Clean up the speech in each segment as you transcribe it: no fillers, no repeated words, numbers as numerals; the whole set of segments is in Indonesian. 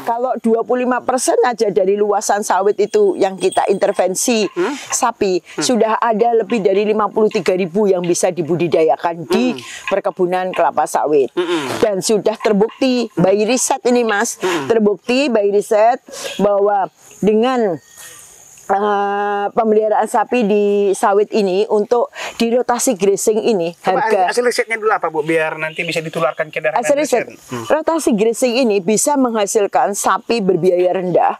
Kalau 25% aja dari luasan sawit itu yang kita intervensi sapi, sudah ada lebih dari 53.000 yang bisa dibudidayakan di perkebunan kelapa sawit. Dan sudah terbukti by riset ini Mas, terbukti by riset bahwa dengan pemeliharaan sapi di sawit ini untuk di rotasi grazing ini harga hasil risetnya dulu apa Bu biar nanti bisa ditularkan ke daerah hasil riset rotasi grazing ini bisa menghasilkan sapi berbiaya rendah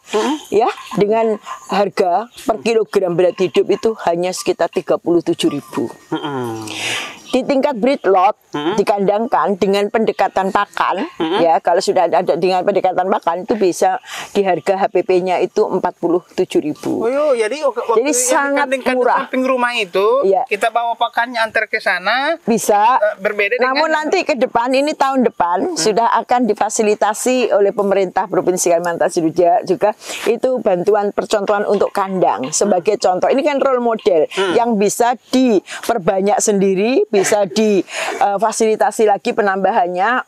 ya dengan harga per kilogram berat hidup itu hanya sekitar 37.000. Di tingkat breedlot dikandangkan dengan pendekatan pakan ya, kalau sudah ada dengan pendekatan pakan itu bisa di harga HPP-nya itu 47.000. Oh, jadi sangat murah. Samping rumah itu ya, kita bawa pakannya antar ke sana bisa berbeda dengan namun nanti ke depan ini tahun depan sudah akan difasilitasi oleh pemerintah Provinsi Kalimantan juga itu bantuan percontohan untuk kandang sebagai contoh. Ini kan role model yang bisa diperbanyak sendiri, bisa difasilitasi lagi penambahannya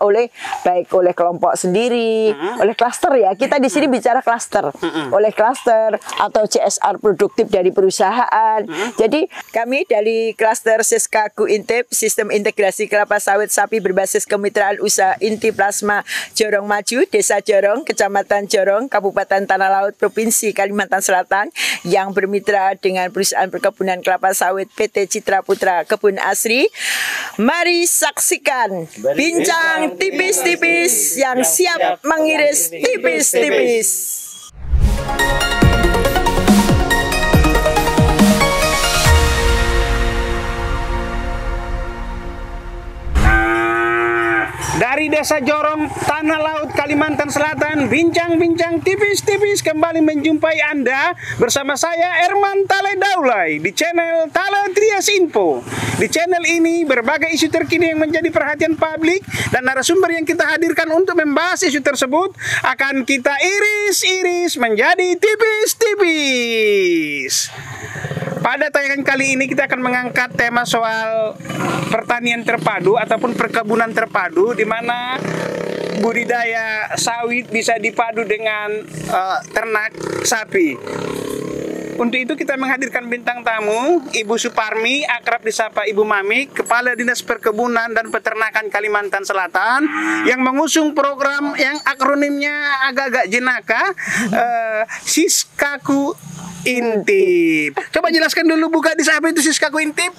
baik oleh kelompok sendiri, oleh klaster ya. Kita di sini bicara klaster, oleh klaster atau CSR produktif dari perusahaan. Jadi kami dari klaster Siskaku Intip, Sistem Integrasi Kelapa Sawit Sapi berbasis Kemitraan Usaha Inti Plasma Jorong Maju, Desa Jorong, Kecamatan Jorong, Kabupaten Tanah Laut, Provinsi Kalimantan Selatan yang bermitra dengan perusahaan perkebunan kelapa sawit PT Citra Putra Kebun Asri. Mari saksikan bincang tipis-tipis yang siap mengiris tipis-tipis. Dari Desa Jorong, Tanah Laut, Kalimantan Selatan, bincang-bincang tipis-tipis kembali menjumpai Anda bersama saya Erman Tale Daulay di channel Tale Trias Info. Di channel ini berbagai isu terkini yang menjadi perhatian publik dan narasumber yang kita hadirkan untuk membahas isu tersebut akan kita iris-iris menjadi tipis-tipis. Pada tayangan kali ini kita akan mengangkat tema soal pertanian terpadu ataupun perkebunan terpadu di mana budidaya sawit bisa dipadu dengan ternak sapi. Untuk itu kita menghadirkan bintang tamu Ibu Suparmi, akrab disapa Ibu Mami, Kepala Dinas Perkebunan dan Peternakan Kalimantan Selatan yang mengusung program yang akronimnya agak-agak jenaka, Siskaku Intip. Coba jelaskan dulu Bu Gadis, apa itu Siskaku Intip?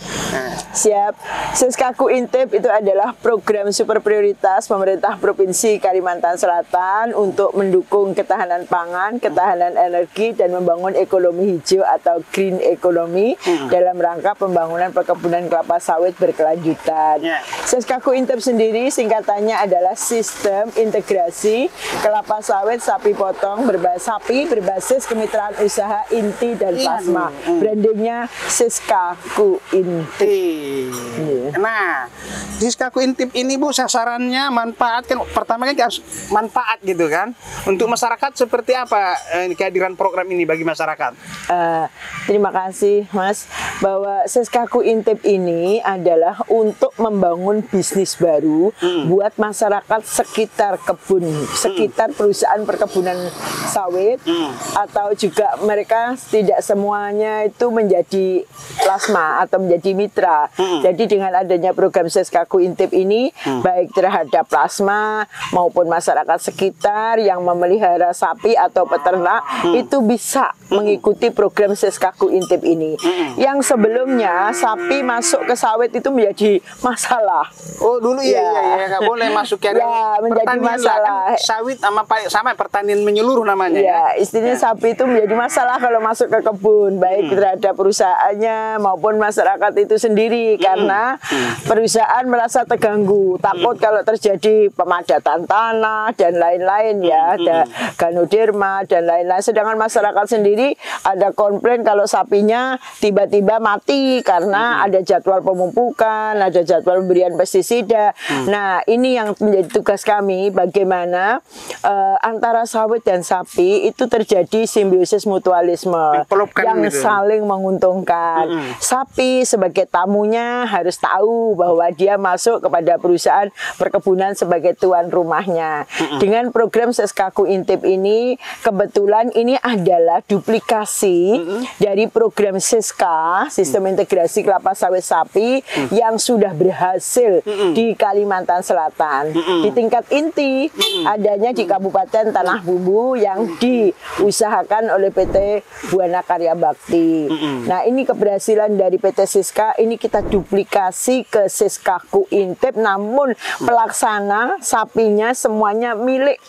Siap. Siskaku Intip itu adalah program super prioritas pemerintah Provinsi Kalimantan Selatan untuk mendukung ketahanan pangan, ketahanan energi dan membangun ekonomi hijau atau green economy dalam rangka pembangunan perkebunan kelapa sawit berkelanjutan. Siskaku Intip sendiri singkatannya adalah Sistem Integrasi Kelapa Sawit Sapi Potong berbasis Kemitraan Usaha Inti dan Plasma. Brandingnya Siskaku Intip. Nah, Siskaku Intip ini Bu sasarannya manfaat kan pertama kan harus manfaat gitu kan. Untuk masyarakat seperti apa kehadiran program ini bagi masyarakat? Terima kasih Mas, bahwa Siskaku Intip ini adalah untuk membangun bisnis baru buat masyarakat sekitar kebun, sekitar perusahaan perkebunan sawit, atau juga mereka tidak semuanya itu menjadi plasma atau menjadi mitra. Jadi dengan adanya program Siskaku Intip ini, baik terhadap plasma maupun masyarakat sekitar yang memelihara sapi atau peternak itu bisa mengikuti program Siskaku Intip ini. Yang sebelumnya sapi masuk ke sawit itu menjadi masalah. Oh dulu ya nggak boleh masuk ke menjadi masalah. Kan, sawit sama pertanian menyeluruh namanya. Ya, istilahnya sapi itu menjadi masalah kalau masuk ke kebun, baik terhadap perusahaannya maupun masyarakat itu sendiri, karena perusahaan merasa terganggu, takut kalau terjadi pemadatan tanah dan lain-lain ya, ada ganoderma dan lain-lain. Sedangkan masyarakat sendiri ada komplain kalau sapinya tiba-tiba mati karena ada jadwal pemupukan, ada jadwal pemberian pestisida. Nah, ini yang menjadi tugas kami, bagaimana antara sawit dan sapi itu terjadi simbiosis mutualisme. yang gitu. saling menguntungkan. Sapi sebagai tamunya harus tahu bahwa dia masuk kepada perusahaan perkebunan sebagai tuan rumahnya. Dengan program Siskaku Intip ini, kebetulan ini adalah duplikasi dari program Siska, Sistem Integrasi Kelapa Sawit Sapi, yang sudah berhasil di Kalimantan Selatan. Di tingkat inti, adanya di Kabupaten Tanah Bumbu yang diusahakan oleh PT Buana Karya Bakti. Nah, ini keberhasilan dari PT Siska, ini kita duplikasi ke Siskaku Intip, namun pelaksana sapinya semuanya milik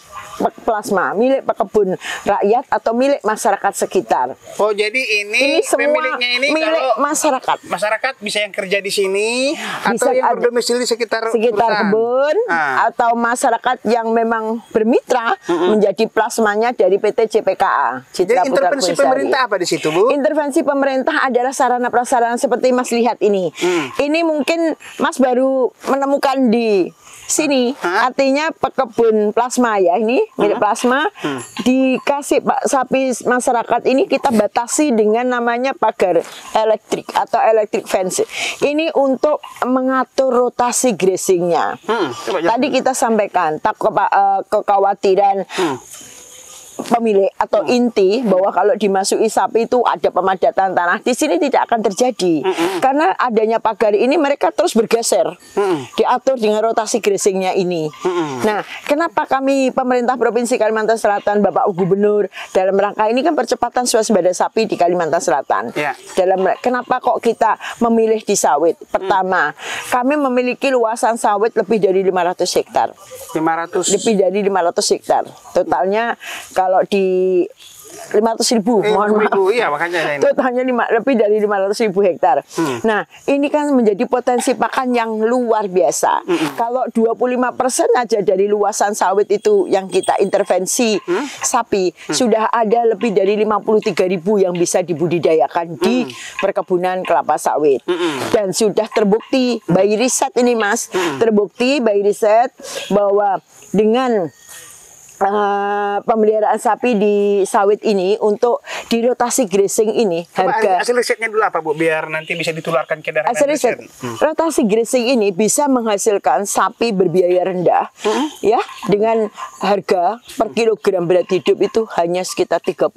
plasma, milik pekebun rakyat atau milik masyarakat sekitar. Oh, jadi ini semua pemiliknya ini milik kalau masyarakat. Masyarakat bisa yang kerja di sini Bisa atau yang ada berdomisili sekitar perusahaan. kebun atau masyarakat yang memang bermitra menjadi plasmanya dari PT JPKA. Jadi intervensi pemerintah apa di situ, Bu? Intervensi pemerintah adalah sarana prasarana seperti Mas lihat ini. Ini mungkin Mas baru menemukan di sini, artinya pekebun plasma ya, ini milik plasma. Dikasih sapi masyarakat ini kita batasi dengan namanya pagar elektrik atau electric fence. Ini untuk mengatur rotasi grazingnya. Tadi kita sampaikan kekhawatiran pemilik atau inti bahwa kalau dimasuki sapi itu ada pemadatan tanah. Di sini tidak akan terjadi karena adanya pagar ini, mereka terus bergeser, diatur dengan rotasi grazingnya ini. Nah, kenapa kami pemerintah Provinsi Kalimantan Selatan, Bapak Gubernur, dalam rangka ini kan percepatan swasembada sapi di Kalimantan Selatan. Kenapa kok kita memilih di sawit? Pertama, kami memiliki luasan sawit lebih dari 500 hektar. Lebih dari 500 hektar. Totalnya kalau di 500.000, mohon maaf. Iya, makanya ini. Totalnya lebih dari 500.000 hektar. Nah, ini kan menjadi potensi pakan yang luar biasa. Kalau 25% aja dari luasan sawit itu yang kita intervensi sapi, sudah ada lebih dari 53.000 yang bisa dibudidayakan di perkebunan kelapa sawit. Dan sudah terbukti by riset ini, Mas, terbukti by riset bahwa dengan pemeliharaan sapi di sawit ini untuk di rotasi grazing ini, harga hasil risetnya dulu apa, Bu, biar nanti bisa ditularkan ke daerah hasil riset. Rotasi grazing ini bisa menghasilkan sapi berbiaya rendah ya, dengan harga per kilogram berat hidup itu hanya sekitar 37.000.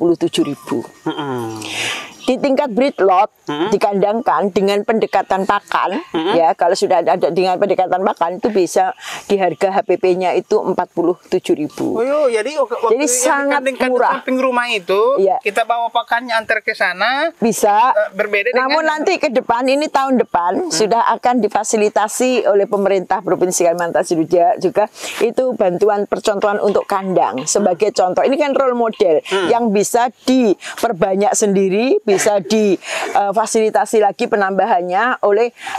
Di tingkat breed lot dikandangkan dengan pendekatan pakan ya, kalau sudah ada dengan pendekatan pakan itu bisa di harga HPP-nya itu 47.000. Oh, jadi sangat murah. Samping rumah itu kita bawa pakannya antar ke sana bisa berbeda dengan. Namun nanti ke depan, ini tahun depan sudah akan difasilitasi oleh pemerintah Provinsi Kalimantan juga itu bantuan percontohan untuk kandang sebagai contoh. Ini kan role model yang bisa diperbanyak sendiri, bisa difasilitasi lagi penambahannya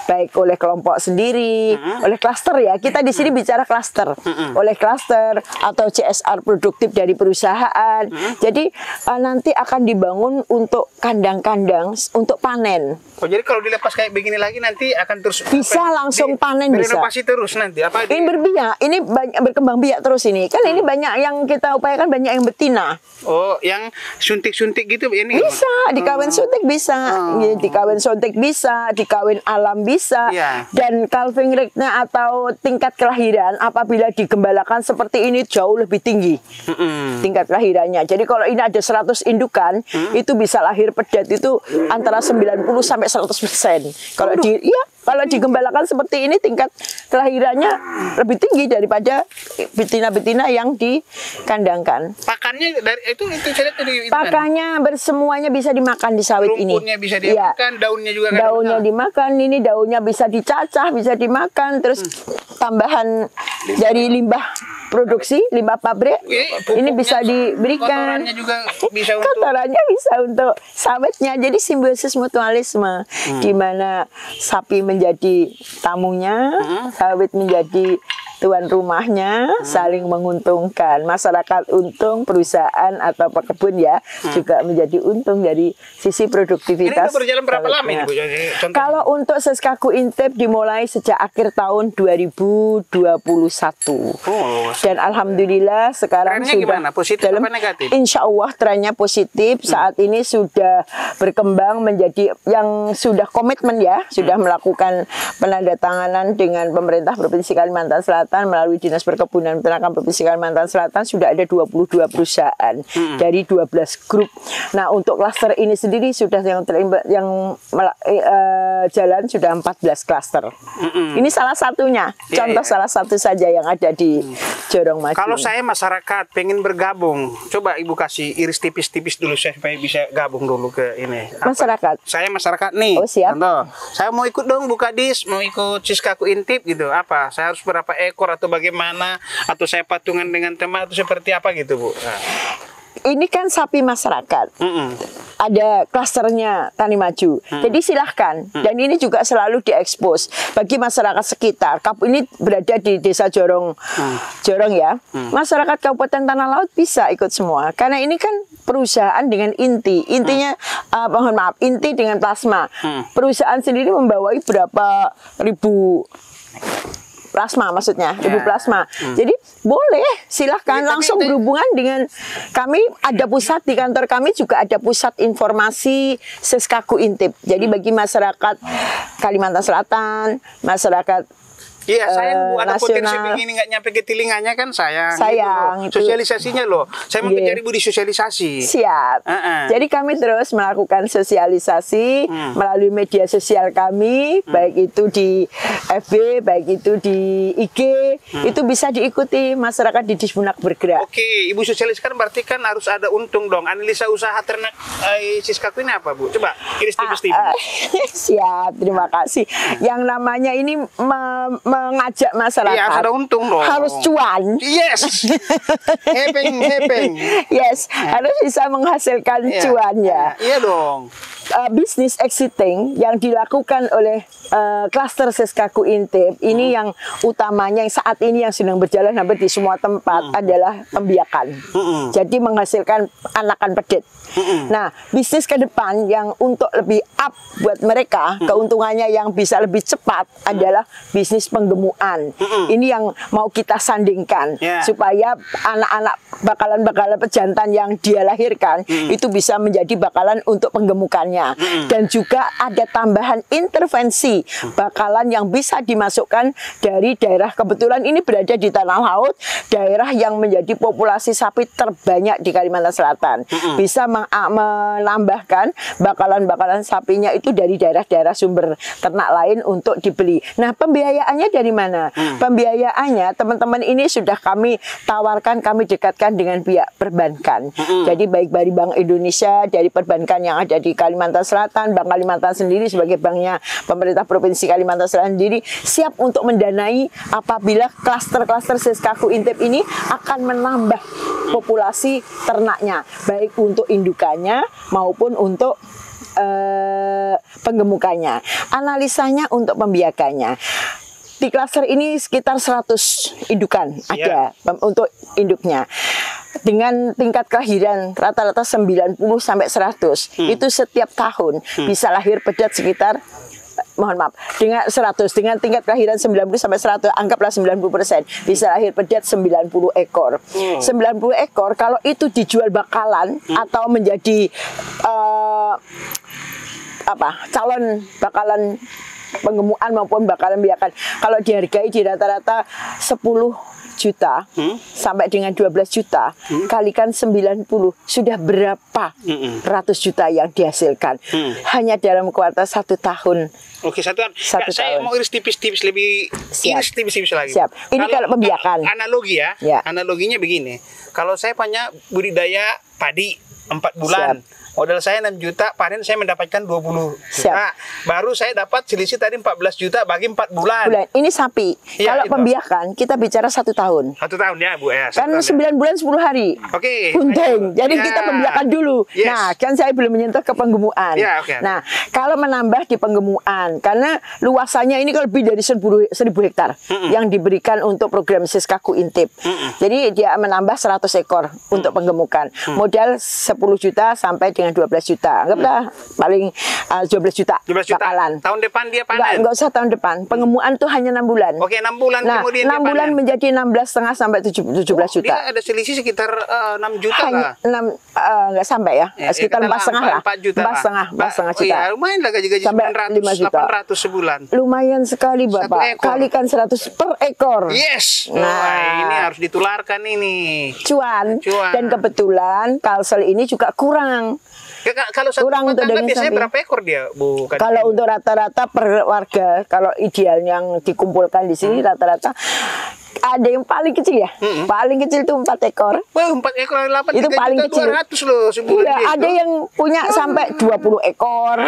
baik oleh kelompok sendiri, oleh klaster ya. Kita di sini bicara klaster, oleh klaster atau CSR produktif dari perusahaan. Jadi nanti akan dibangun untuk kandang-kandang untuk panen. Oh, jadi kalau dilepas kayak begini lagi nanti akan terus bisa langsung panen, bisa. Berinovasi terus nanti apa? Ini berbiak, ini berkembang biak terus ini. Kan ini banyak yang kita upayakan, banyak yang betina. Oh, yang suntik-suntik gitu ini? Bisa, dikawin suntik bisa, dikawin suntik bisa, dikawin alam bisa. Dan calving rate-nya atau tingkat kelahiran apabila digembalakan seperti ini jauh lebih tinggi. Tingkat kelahirannya. Jadi kalau ini ada 100 indukan, itu bisa lahir pedat itu antara 90 sampai 100%. Kalau digembalakan seperti ini tingkat kelahirannya lebih tinggi daripada betina-betina yang dikandangkan. Pakannya dari itu pakannya bersemuanya bisa dimakan di sawit ini. Rumputnya bisa dimakan, daunnya juga daunnya dimakan, ini daunnya bisa dicacah, bisa dimakan, terus tambahan dari limbah produksi, limbah pabrik, ini bisa diberikan. Kotorannya juga bisa untuk kotorannya bisa untuk sawitnya. Jadi simbiosis mutualisme di mana sapi menjadi tamunya, sawit menjadi tuan rumahnya saling menguntungkan, masyarakat untung, perusahaan atau pekebun ya juga menjadi untung dari sisi Ini produktivitas. udah berjalan berapa lama ini, Bu? Contohnya. Kalau untuk Seskaku Intip dimulai sejak akhir tahun 2021. Oh, Dan alhamdulillah sekarang trennya sudah gimana? Positif dalam, apa negatif? insya Allah trennya positif. Saat ini sudah berkembang menjadi yang sudah komitmen ya, sudah melakukan penandatanganan dengan pemerintah Provinsi Kalimantan Selatan melalui Dinas Perkebunan Peternakan Provinsi Kalimantan Selatan sudah ada 22 perusahaan dari 12 grup. Nah, untuk klaster ini sendiri sudah yang jalan sudah 14 klaster. Ini salah satunya, contoh salah satu saja yang ada di Jorong Maju. Kalau saya masyarakat pengen bergabung, coba Ibu kasih iris tipis-tipis dulu supaya bisa gabung dulu ke ini. Masyarakat. Saya masyarakat nih. Oh, siap. Contoh, saya mau ikut dong buka dis, mau ikut Seskaku Intip gitu. Apa? Saya harus berapa ekor atau bagaimana? Atau saya patungan dengan teman atau seperti apa gitu, Bu? Nah. Ini kan sapi masyarakat. Ada klasternya Tani Maju. Jadi silahkan. Dan ini juga selalu diekspos bagi masyarakat sekitar. Ini berada di Desa Jorong, Jorong ya. Masyarakat Kabupaten Tanah Laut bisa ikut semua. Karena ini kan perusahaan dengan inti. Intinya, mohon maaf, inti dengan plasma. Perusahaan sendiri membawai berapa ribu plasma, maksudnya ribu plasma. Jadi boleh silahkan langsung berhubungan dengan kami. Ada pusat di kantor kami juga ada pusat informasi Seskaku Intip. Jadi bagi masyarakat Kalimantan Selatan, masyarakat Iya, sayang Bu, ada potensi nasional. begini nggak nyampe ke telinganya kan sayang. Sayang, gitu loh. Sosialisasinya loh. Saya mau mencari Bu di sosialisasi. Siap. Jadi kami terus melakukan sosialisasi melalui media sosial kami, baik itu di FB, baik itu di IG, itu bisa diikuti masyarakat di Disbunak Bergerak. Oke, Ibu sosialisasikan berarti kan harus ada untung dong. Analisa usaha ternak Seskaku ini apa Bu? Coba iris tipis-tipis. Siap, terima kasih. Yang namanya ini mengajak masyarakat. Iya, harus ada untung dong. Harus cuan. Yes. Hepeng. Yes, harus bisa menghasilkan cuannya. Iya dong. Business exiting yang dilakukan oleh klaster Seskaku Intip ini yang utamanya yang saat ini yang sedang berjalan hampir di semua tempat adalah pembiakan. Jadi menghasilkan anakan pedet. Nah, bisnis ke depan yang untuk lebih up buat mereka, keuntungannya yang bisa lebih cepat adalah bisnis penggemukan. Ini yang mau kita sandingkan supaya anak-anak bakalan pejantan yang dia lahirkan itu bisa menjadi bakalan untuk penggemukannya. Dan juga ada tambahan intervensi bakalan yang bisa dimasukkan dari daerah, kebetulan ini berada di Tanah Laut, daerah yang menjadi populasi sapi terbanyak di Kalimantan Selatan. Bisa menambahkan bakalan sapinya itu dari daerah-daerah sumber ternak lain untuk dibeli. Nah, pembiayaannya dari mana? Pembiayaannya teman-teman ini sudah kami tawarkan, kami dekatkan dengan pihak perbankan. Jadi baik dari Bank Indonesia, dari perbankan yang ada di Kalimantan Selatan, Bank Kalimantan sendiri sebagai banknya pemerintah Provinsi Kalimantan Selatan sendiri siap untuk mendanai apabila klaster-klaster Seskaku Intip ini akan menambah populasi ternaknya, baik untuk indukannya maupun untuk penggemukannya. Analisanya untuk pembiakannya. Di klaster ini sekitar 100 indukan ada untuk induknya. Dengan tingkat kelahiran rata-rata 90 sampai 100. Itu setiap tahun bisa lahir pedet sekitar dengan 100, dengan tingkat kelahiran 90 sampai 100, anggaplah 90%, bisa lahir pedet 90 ekor. 90 ekor kalau itu dijual bakalan atau menjadi calon bakalan penggemukan maupun bakalan biakan, kalau dihargai di rata-rata 10 juta sampai dengan 12 juta kalikan 90, sudah berapa ratus juta yang dihasilkan hanya dalam kuartal 1 tahun. Oke, satu saya mau iris tipis-tipis lebih. Iris tipis-tipis lagi. Siap. Ini kalau pembiakan. Analogi ya. Analoginya begini. Kalau saya punya budidaya padi 4 bulan. Modal saya 6 juta, panen saya mendapatkan 20 juta. Baru saya dapat selisih tadi 14 juta bagi 4 bulan. Ini sapi. Iya, Kalau itu. pembiakan kita bicara 1 tahun. 1 tahun ya Bu ya. Kan 9 bulan 10 hari. Oke. Gunting. Jadi Ya. kita pembiakan dulu. Yes. Nah, kan saya belum menyentuh ke penggemukan. Ya, oke. Nah, kalau menambah di penggemukan, karena luasannya ini kalau lebih dari 1000 hektar yang diberikan untuk program Siskaku Intip. Jadi dia menambah 100 ekor untuk penggemukan. Modal 10 juta sampai dengan 12 juta. Anggaplah paling 12 juta. 12 juta. bakalan. Tahun depan dia panen. Enggak usah tahun depan. Pengemukan tuh hanya 6 bulan. Oke, 6 bulan Nah, kemudian 6 dia bulan panen. menjadi 16,5 sampai 17 juta. Dia ada selisih sekitar 6 juta Hanya lah. 6 enggak sampai ya. Sekitar 4,5 lah. 4 juta. 4,5 juta. Iya, lumayan lah gaji-gaji Sampai 5 juta. 800 sebulan. Lumayan sekali Satu Bapak. ekor. Kalikan 100 per ekor. Yes. Nah. Wah, ini harus ditularkan ini. Cuan. Cuan. Dan kebetulan Kalsel ini juga kurang. Ya, kalau satu Kurang rumah untuk tangga daging biasanya sapi. berapa ekor dia, Bu? Kadang- Kalau untuk rata-rata per warga, kalau ideal yang dikumpulkan di sini rata-rata ada yang paling kecil ya. Paling kecil itu 4 ekor. Wah, 4 ekor 8 Itu paling kecil. 200 loh sebulan. Iya, dia ada itu. yang punya sampai 20 ekor.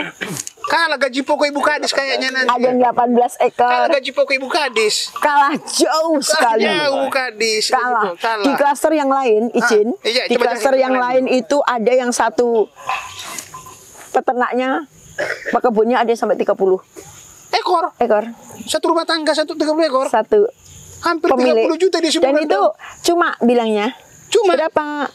Kalah gaji pokok Ibu Kadis kayaknya nanti. Ada yang 18 Kalah ekor. gaji pokok Ibu Kadis. Kalah jauh sekali. Jauh Bu Kadis. Kalah. Kalah. Di klaster yang lain, izin. iya, Di coba klaster jangan yang lain. lain itu ada yang satu peternaknya, pekebunnya ada sampai 30 Ekor. ekor. Satu rumah tangga 30 ekor. Satu Hampir pemilik. 30 juta dia sebulan. Dan itu cuma bilangnya. Cuma? Berapa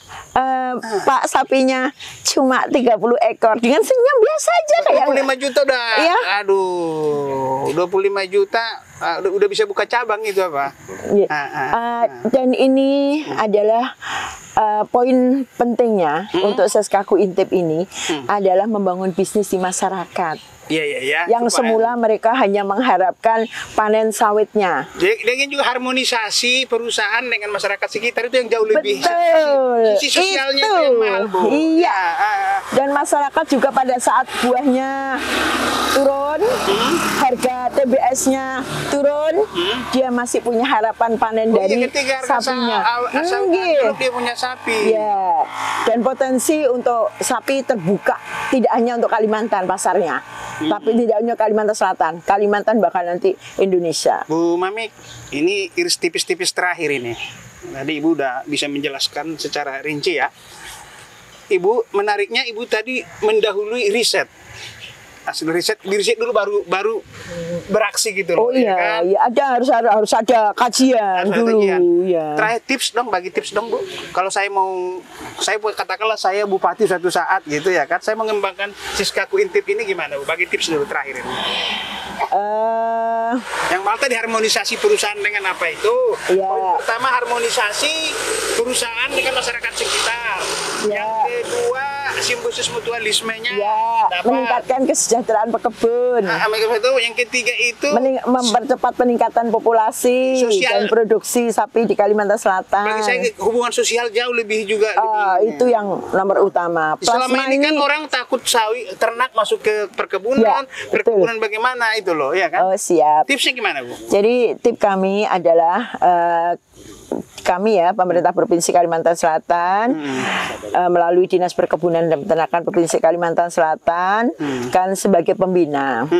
Pak sapinya cuma 30 ekor dengan senyum biasa aja kayak 25 juta udah. Iya. Aduh, 25 juta udah bisa buka cabang itu apa? Iya. Ah. Dan ini adalah poin pentingnya untuk Siskaku Intip ini adalah membangun bisnis di masyarakat. Iya, iya, iya. Yang semula mereka hanya mengharapkan panen sawitnya. Dengan juga harmonisasi perusahaan dengan masyarakat sekitar itu yang jauh lebih. Betul. Sisi sosialnya itu Itu. yang mahal, Bu. Iya. Ah. Dan masyarakat juga pada saat buahnya turun, harga TBS-nya turun, dia masih punya harapan panen dari ketika harga sapinya. anjlok dia punya sapi. Ya, dan potensi untuk sapi terbuka tidak hanya untuk Kalimantan pasarnya, tapi tidak hanya Kalimantan Selatan, Kalimantan bahkan nanti Indonesia. Bu Mamik, ini iris tipis-tipis terakhir ini. Tadi Ibu udah bisa menjelaskan secara rinci ya. Ibu menariknya, Ibu tadi mendahului riset. Hasil riset dulu baru beraksi gitu loh. Oh iya, ya harus ada kajian Ada dulu. kajian. Ya. Terakhir bagi tips dong Bu. Kalau saya katakanlah saya bupati suatu saat gitu ya kan, saya mengembangkan Siskaku Intip ini gimana Bu? Bagi tips dulu terakhir ini. Yang Malta diharmonisasi perusahaan dengan apa itu? Ya. Poin pertama harmonisasi perusahaan dengan masyarakat sekitar. Ya. Yang kedua simbiosis mutualismenya Ya, dapat. meningkatkan kesejahteraan pekebun. Yang ketiga itu Mempercepat peningkatan populasi Sosial. dan produksi sapi di Kalimantan Selatan. bagi saya hubungan sosial jauh lebih juga. Itu yang nomor utama. Selama Plasma ini kan orang takut ternak masuk ke perkebunan, Ya, betul. perkebunan bagaimana itu loh, ya kan? Oh, siap. Tipsnya gimana Bu? Jadi tip kami adalah kami ya pemerintah Provinsi Kalimantan Selatan melalui Dinas Perkebunan dan Peternakan Provinsi Kalimantan Selatan kan sebagai pembina,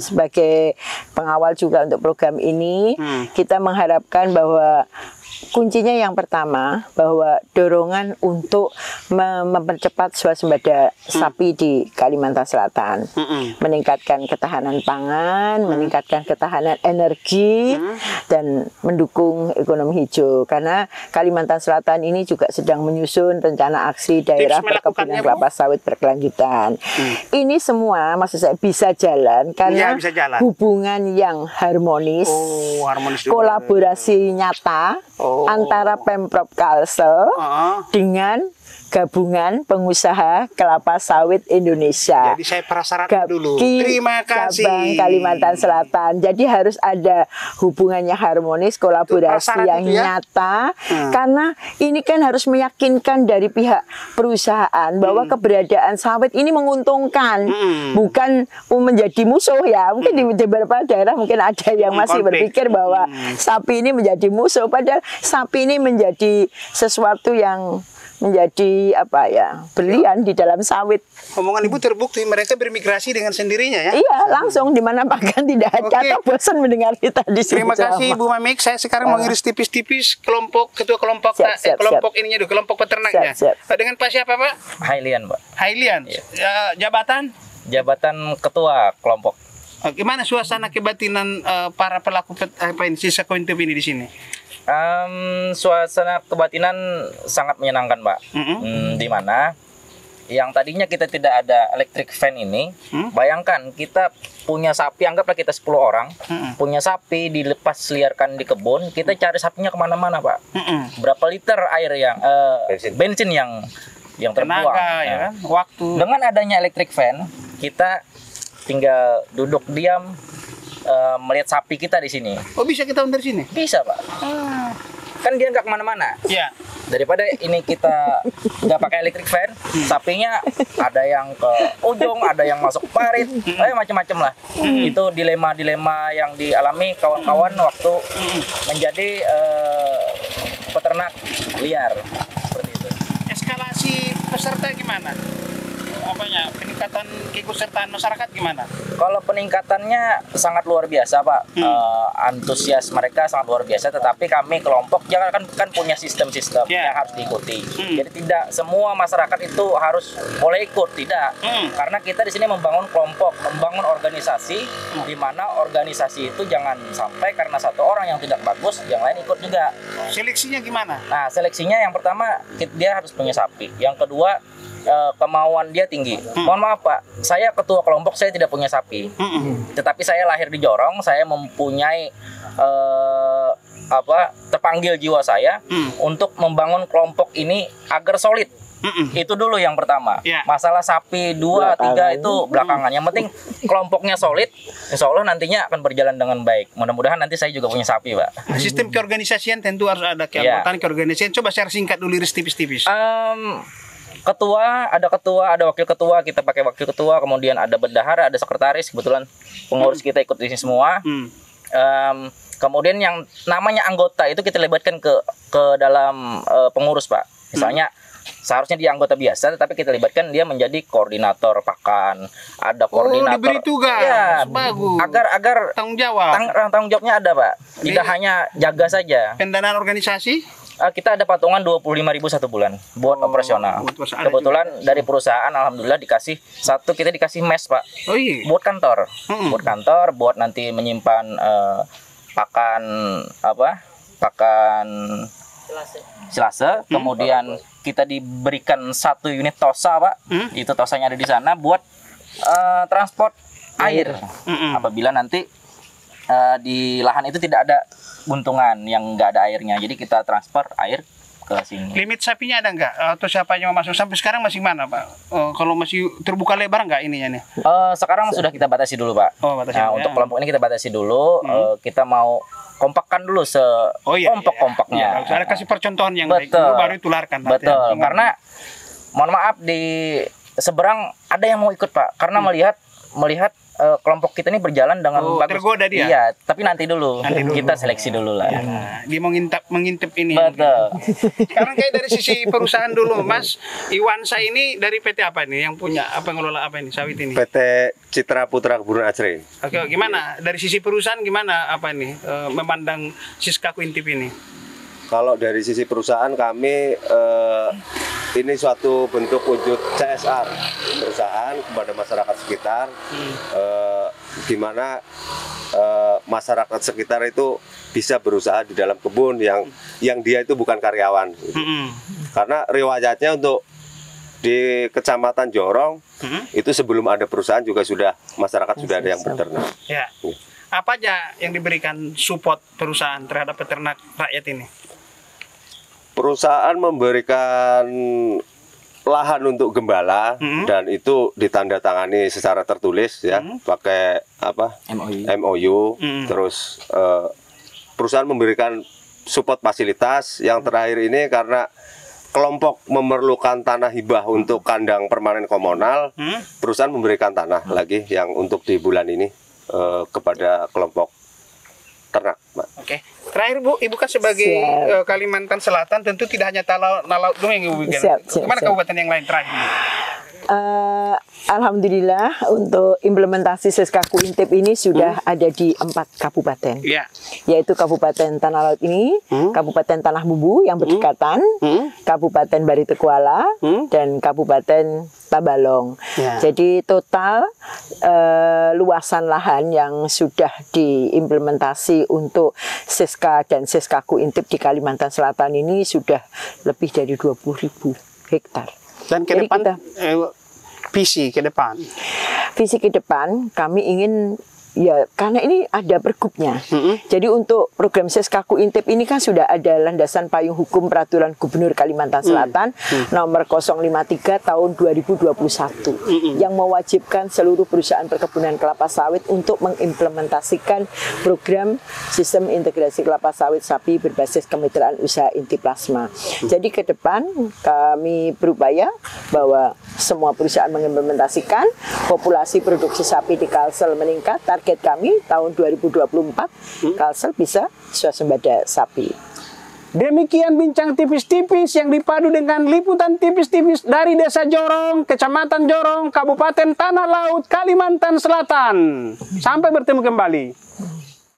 sebagai pengawal juga untuk program ini kita mengharapkan bahwa kuncinya yang pertama bahwa dorongan untuk mempercepat swasembada sapi di Kalimantan Selatan, meningkatkan ketahanan pangan, meningkatkan ketahanan energi, dan mendukung ekonomi hijau. Karena Kalimantan Selatan ini juga sedang menyusun rencana aksi daerah perkebunan kelapa sawit berkelanjutan. Ini semua maksud saya bisa jalan karena bisa jalan. hubungan yang harmonis, Harmonis juga. kolaborasi nyata antara Pemprov Kalsel dengan Gabungan Pengusaha Kelapa Sawit Indonesia. Jadi saya prasyaratkan dulu. GAPKI Terima kasih. Cabang Kalimantan Selatan. Jadi harus ada hubungannya harmonis, kolaborasi prasyarat yang itu ya? nyata. Karena ini kan harus meyakinkan dari pihak perusahaan bahwa keberadaan sawit ini menguntungkan, bukan menjadi musuh ya. Mungkin di beberapa daerah mungkin ada yang masih konflik. berpikir bahwa sapi ini menjadi musuh, padahal sapi ini menjadi sesuatu yang menjadi apa ya, berlian di dalam sawit. Omongan Ibu terbukti mereka bermigrasi dengan sendirinya ya. Iya, langsung di mana bahkan tidak ada kata bosan mendengar kita di sini. Terima kasih Bu Mamik. Saya sekarang mau ngiris tipis-tipis ketua kelompok kelompok ininya dulu, kelompok peternaknya. Dengan Pak siapa, Pak? Hailian, Pak. Hailian. Jabatan? Jabatan ketua kelompok. Gimana suasana kebatinan para pelaku sisa kointip ini di sini? Suasana kebatinan sangat menyenangkan, Pak. Di mana yang tadinya kita tidak ada electric fan ini, bayangkan kita punya sapi, anggaplah kita 10 orang, punya sapi dilepas liarkan di kebun, kita cari sapinya kemana-mana, Pak. Berapa liter air yang bensin yang terbuang, tenaga, ya kan? Waktu. Dengan adanya electric fan, kita tinggal duduk diam, melihat sapi kita di sini. Oh, bisa kita dari sini? Bisa, Pak. Kan dia nggak kemana-mana. Ya. Daripada ini kita nggak pakai electric fan, sapinya ada yang ke ujung, ada yang masuk parit, macam-macam lah. Itu dilema-dilema yang dialami kawan-kawan waktu menjadi peternak liar seperti itu. Eskalasi peserta gimana? Peningkatan keikutsertaan masyarakat gimana? Kalau peningkatannya sangat luar biasa, Pak. Antusias mereka sangat luar biasa. Tetapi kami kelompok jangan kan punya sistem-sistem yang harus diikuti. Jadi tidak semua masyarakat itu harus boleh ikut, tidak. Karena kita di sini membangun kelompok, membangun organisasi, di mana organisasi itu jangan sampai karena satu orang yang tidak bagus, yang lain ikut juga. Seleksinya gimana? Nah, seleksinya yang pertama dia harus punya sapi. Yang kedua, kemauan dia tinggi. Mohon maaf, Pak, saya ketua kelompok, saya tidak punya sapi. Tetapi saya lahir di Jorong, saya mempunyai terpanggil jiwa saya untuk membangun kelompok ini agar solid. Itu dulu yang pertama. Masalah sapi 2, 3 itu belakangan. Yang penting kelompoknya solid, insya Allah nantinya akan berjalan dengan baik. Mudah-mudahan nanti saya juga punya sapi, Pak. Sistem keorganisasian tentu harus ada keanggotaan keorganisasian. Coba share singkat dulu, iris tipis-tipis. Ketua, ada wakil ketua, kita pakai wakil ketua, kemudian ada bendahara, ada sekretaris, kebetulan pengurus kita ikut di sini semua. Kemudian yang namanya anggota itu kita libatkan ke dalam pengurus, Pak. Misalnya seharusnya dia anggota biasa, tapi kita libatkan dia menjadi koordinator pakan, ada koordinator. Diberi tugas, ya, bagus. Agar tanggung jawab. Tanggung jawabnya ada, Pak. Tidak hanya jaga saja. Pendanaan organisasi? Kita ada patungan 25.000 satu bulan buat operasional. Kebetulan dari perusahaan alhamdulillah dikasih kita dikasih mes, Pak. Oh iya. Buat kantor. Buat kantor, buat nanti menyimpan pakan silase. Kemudian kita diberikan 1 unit tosa, Pak. Itu tosanya ada di sana buat transport air. Apabila nanti di lahan itu tidak ada buntungan yang nggak ada airnya, jadi kita transfer air ke sini. Limit sapinya ada nggak? Atau siapa yang mau masuk? Sampai sekarang masih mana, Pak? Kalau masih terbuka lebar nggak ininya nih? Sekarang sudah kita batasi dulu, Pak. Untuk kelompok ini kita batasi dulu. Kita mau kompakkan dulu kelompok-kompoknya. Ada kasih percontohan yang baik dulu, baru tularkan. Betul. Karena mohon maaf di seberang ada yang mau ikut, Pak. Karena melihat kelompok kita ini berjalan dengan bagus. Tergoda dia? Iya, tapi nanti dulu. Kita seleksi dulu lah. Dia mengintip ini. Betul. Sekarang kayak dari sisi perusahaan dulu, Mas Iwansa ini dari PT apa ini yang punya ngelola apa ini sawit ini? PT Citra Putra Kebunan Acre. Oke, gimana dari sisi perusahaan gimana memandang Siska Kointip ini? Kalau dari sisi perusahaan kami ini suatu bentuk wujud CSR perusahaan kepada masyarakat sekitar, di mana masyarakat sekitar itu bisa berusaha di dalam kebun yang dia itu bukan karyawan. Karena riwayatnya untuk di Kecamatan Jorong itu sebelum ada perusahaan juga masyarakat sudah ada yang beternak. Ya. Apa aja yang diberikan support perusahaan terhadap peternak rakyat ini? Perusahaan memberikan lahan untuk gembala dan itu ditandatangani secara tertulis ya, pakai MOU. Terus perusahaan memberikan support fasilitas. Yang terakhir ini karena kelompok memerlukan tanah hibah untuk kandang permanen komunal, perusahaan memberikan tanah lagi yang untuk di bulan ini kepada kelompok ternak, Pak. Oke, Terakhir Bu, Ibu kan sebagai Kalimantan Selatan tentu tidak hanya Talaut dong yang Ibu bikin. Kemana kabupaten yang lain terakhir? Alhamdulillah untuk implementasi Siskaku Intip ini sudah ada di 4 kabupaten, yaitu Kabupaten Tanah Laut ini, Kabupaten Tanah Bumbu yang berdekatan, Kabupaten Baritokuala, dan Kabupaten Tabalong. Jadi total luasan lahan yang sudah diimplementasi untuk Siska dan Siskaku Intip di Kalimantan Selatan ini sudah lebih dari 20.000 hektar. Dan ke depan visi ke depan. Visi ke depan kami ingin ya karena ini ada pergubnya. Jadi untuk program Siskaku Intip ini kan sudah ada landasan payung hukum Peraturan Gubernur Kalimantan Selatan nomor 053 tahun 2021 yang mewajibkan seluruh perusahaan perkebunan kelapa sawit untuk mengimplementasikan program sistem integrasi kelapa sawit sapi berbasis kemitraan usaha inti plasma. Jadi ke depan kami berupaya bahwa semua perusahaan mengimplementasikan, populasi produksi sapi di Kalsel meningkat. Target kami tahun 2024 Kalsel bisa swasembada sapi. Demikian bincang tipis-tipis yang dipadu dengan liputan tipis-tipis dari Desa Jorong, Kecamatan Jorong, Kabupaten Tanah Laut, Kalimantan Selatan. Sampai bertemu kembali.